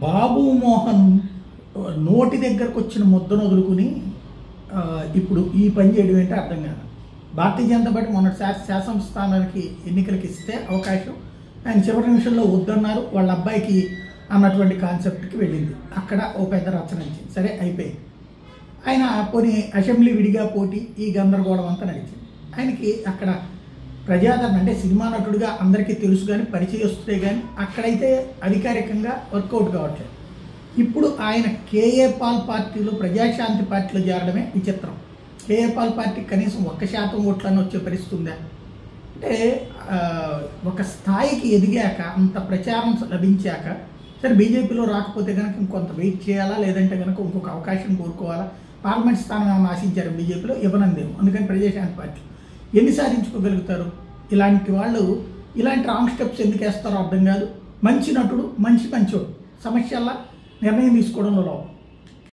బాబు మోహన్ నోటి దగ్గరకు వచ్చిన ముద్దను వదులుకుని ఇప్పుడు ఈ పని చేయడం ఏంటో అర్థం కాదు. భారతీయ జనతా పార్టీ మొన్నటిసారి శాసనస్థానానికి ఎన్నికలకి ఇస్తే అవకాశం ఆయన చివరి నిమిషంలో వద్దన్నారు, వాళ్ళ అబ్బాయికి అన్నటువంటి కాన్సెప్ట్కి వెళ్ళింది. అక్కడ ఓ పెద్ద రచన ఇచ్చింది, సరే అయిపోయింది. ఆయన పోనీ అసెంబ్లీ విడిగా పోటీ ఈ గందరగోళం అంతా నడిచింది. ఆయనకి అక్కడ ప్రజాదరణ అంటే సినిమా నటుడుగా అందరికీ తెలుసు కానీ పరిచయస్తుడే కానీ అక్కడైతే అధికారికంగా వర్కౌట్ కావట్లేదు. ఇప్పుడు ఆయన కేఏ పాల్ పార్టీలో ప్రజాశాంతి పార్టీలో చేరడమే విచిత్రం. కేఏ పాల్ పార్టీ కనీసం 1% ఓట్లను వచ్చే పరిస్థితి ఉందా అంటే ఒక స్థాయికి ఎదిగాక అంత ప్రచారం లభించాక సరే బీజేపీలో రాకపోతే కనుక ఇంకొంత వెయిట్ చేయాలా, లేదంటే కనుక ఇంకొక అవకాశం కోరుకోవాలా. పార్లమెంట్ స్థానం ఏమైనా ఆశించారు బీజేపీలో, ఇవ్వనందేమో. అందుకని ప్రజాశాంతి పార్టీ ఎన్ని సాధించుకోగలుగుతారు? ఇలాంటి వాళ్ళు ఇలాంటి రాంగ్ స్టెప్స్ ఎందుకు వేస్తారో అర్థం కాదు. మంచి నటుడు మంచోడు సమస్యల్లా నిర్ణయం తీసుకోవడంలో లోపం.